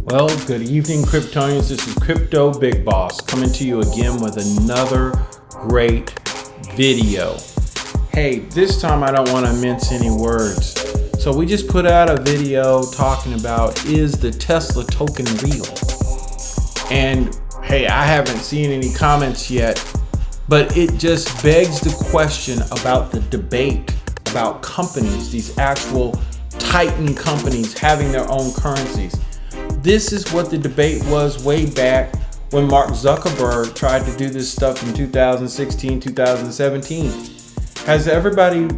Well, good evening, Kryptonians. This is Crypto Big Boss coming to you again with another great video. Hey, this time I don't want to mince any words. So we just put out a video talking about, is the Tesla token real? And hey, I haven't seen any comments yet, but it just begs the question about the debate about companies, these actual titan companies having their own currencies. This is what the debate was way back when Mark Zuckerberg tried to do this stuff in 2016, 2017. Has everybody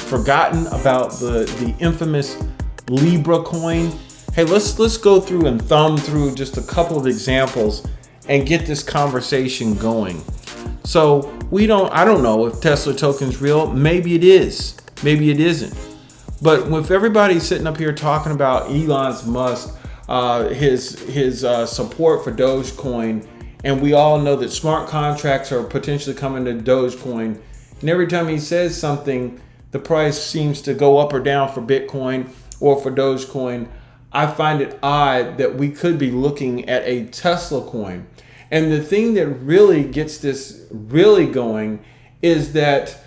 forgotten about the infamous Libra coin? Hey, let's go through and thumb through just a couple of examples and get this conversation going. So I don't know if Tesla token's real. Maybe it is. Maybe it isn't. But with everybody sitting up here talking about Elon Musk, his support for Dogecoin, and we all know that smart contracts are potentially coming to Dogecoin, and every time he says something, the price seems to go up or down for Bitcoin or for Dogecoin. I find it odd that we could be looking at a Tesla coin. And the thing that really gets this really going is that,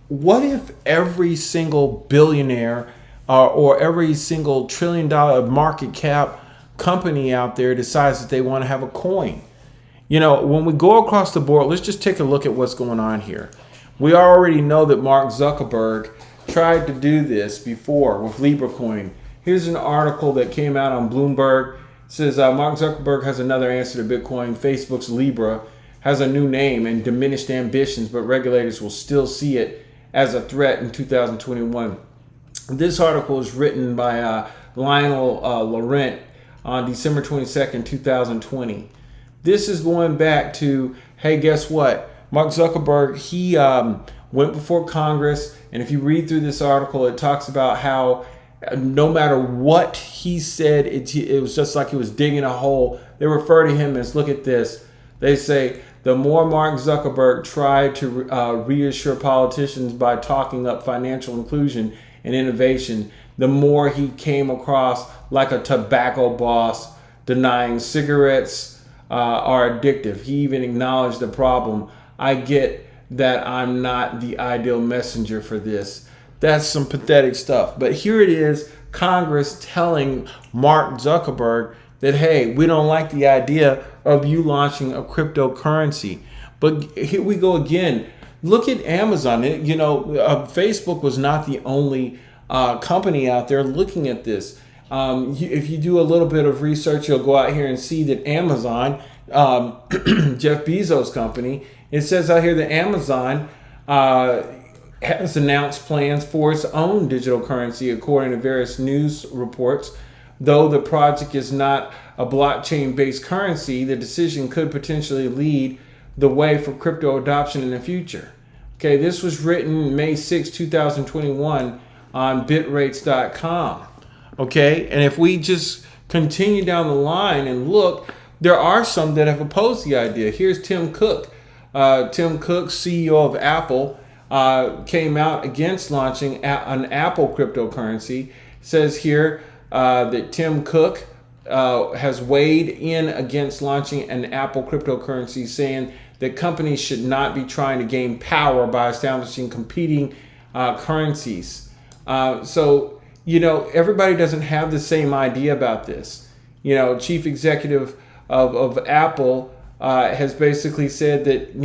what if every single billionaire or every single $1 trillion market cap company out there decides that they want to have a coin? When we go across the board, let's just take a look at what's going on here. We already know that Mark Zuckerberg tried to do this before with Libra coin. Here's an article that came out on Bloomberg. It says Mark Zuckerberg has another answer to Bitcoin. Facebook's Libra has a new name and diminished ambitions, but regulators will still see it as a threat in 2021. This article is written by Lionel Laurent on December 22nd, 2020. This is going back to, hey, guess what? Mark Zuckerberg, he went before Congress, and if you read through this article, it talks about how no matter what he said, it was just like he was digging a hole. They refer to him as, look at this. They say, the more Mark Zuckerberg tried to reassure politicians by talking up financial inclusion and innovation, the more he came across like a tobacco boss, denying cigarettes are addictive. He even acknowledged the problem. I get that I'm not the ideal messenger for this. That's some pathetic stuff. But here it is, Congress telling Mark Zuckerberg that, hey, we don't like the idea of you launching a cryptocurrency. But here we go again. Look at Amazon. Facebook was not the only company out there looking at this. If you do a little bit of research, you'll go out here and see that Amazon, Jeff Bezos' company, it says out here that Amazon has announced plans for its own digital currency, according to various news reports. Though the project is not a blockchain-based currency, the decision could potentially lead the way for crypto adoption in the future. Okay, this was written May 6, 2021 on bitrates.com. Okay, and if we just continue down the line and look, there are some that have opposed the idea. Here's Tim Cook. Tim Cook, CEO of Apple, came out against launching an Apple cryptocurrency. It says here that Tim Cook has weighed in against launching an Apple cryptocurrency, saying that companies should not be trying to gain power by establishing competing currencies. So everybody doesn't have the same idea about this. Chief executive of Apple has basically said that,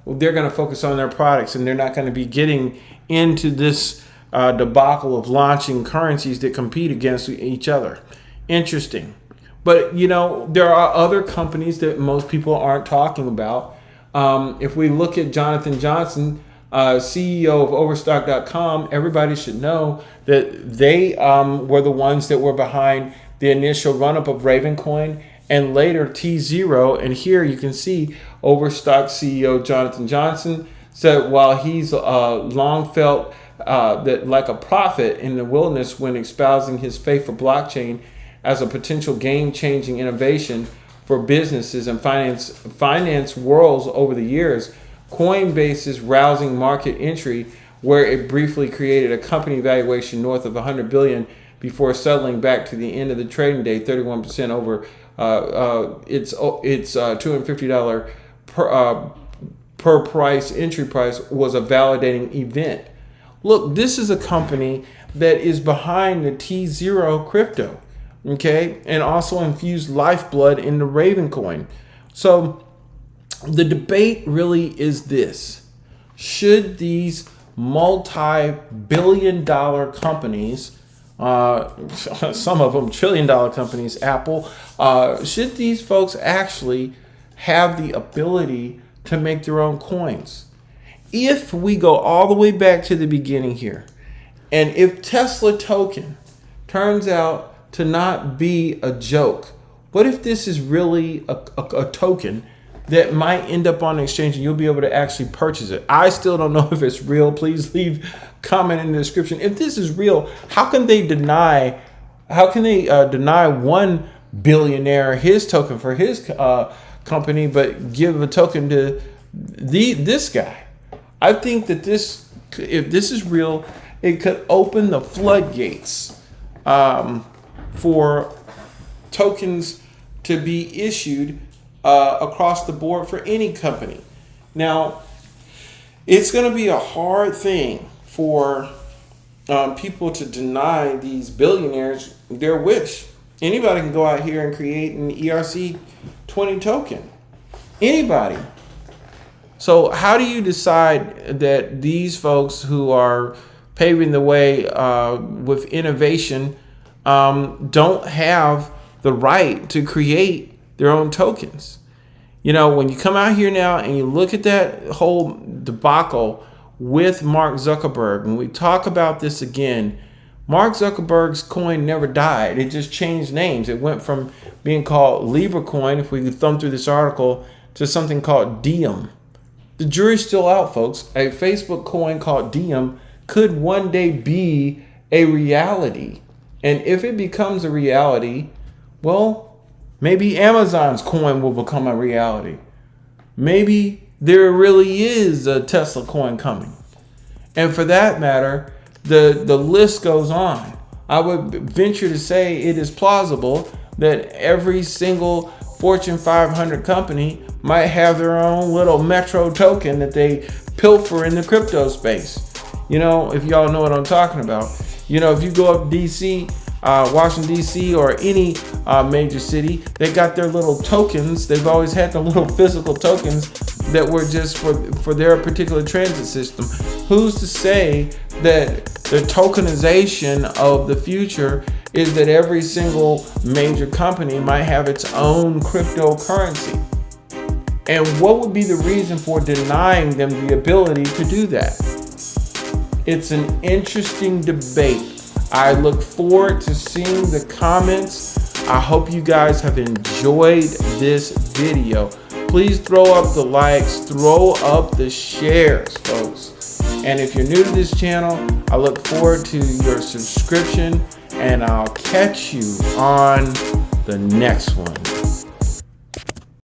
they're going to focus on their products and they're not going to be getting into this debacle of launching currencies that compete against each other. Interesting. But, there are other companies that most people aren't talking about. If we look at Jonathan Johnson, CEO of Overstock.com, everybody should know that they were the ones that were behind the initial run-up of Ravencoin and later T0. And here you can see Overstock CEO Jonathan Johnson said while he's long felt that like a prophet in the wilderness when espousing his faith for blockchain as a potential game-changing innovation for businesses and finance worlds over the years, Coinbase's rousing market entry, where it briefly created a company valuation north of $100 billion, before settling back to the end of the trading day, 31% over its $250 per price entry price was a validating event. Look, this is a company that is behind the T0 crypto, okay, and also infused lifeblood into Ravencoin. So the debate really is this: should these multi-billion-dollar companies, some of them trillion-dollar companies, Apple, should these folks actually have the ability to make their own coins? If we go all the way back to the beginning here, and if Tesla token turns out to not be a joke, what if this is really a token that might end up on the exchange and you'll be able to actually purchase it? I still don't know if it's real. Please leave a comment in the description. If this is real, how can they deny one billionaire his token for his company, but give a token to this guy? I think that if this is real, it could open the floodgates for tokens to be issued across the board for any company. Now, it's going to be a hard thing for people to deny these billionaires their wish. Anybody can go out here and create an ERC20 token. Anybody. So how do you decide that these folks who are paving the way with innovation don't have the right to create their own tokens? You know, when you come out here now and you look at that whole debacle with Mark Zuckerberg, when we talk about this again, Mark Zuckerberg's coin never died. It just changed names. It went from being called Libra coin, if we could thumb through this article, to something called Diem. The jury's still out, folks. A Facebook coin called Diem could one day be a reality. And if it becomes a reality, well, maybe Amazon's coin will become a reality. Maybe there really is a Tesla coin coming. And for that matter, the list goes on. I would venture to say it is plausible that every single Fortune 500 company might have their own little metro token that they pilfer in the crypto space. You know, if y'all know what I'm talking about. You know, if you go up DC, Washington DC, or any major city, they got their little tokens. They've always had the little physical tokens that were just for their particular transit system. Who's to say that the tokenization of the future is that every single major company might have its own cryptocurrency? And what would be the reason for denying them the ability to do that? It's an interesting debate. I look forward to seeing the comments. I hope you guys have enjoyed this video. Please throw up the likes, throw up the shares, folks. And if you're new to this channel, I look forward to your subscription, and I'll catch you on the next one.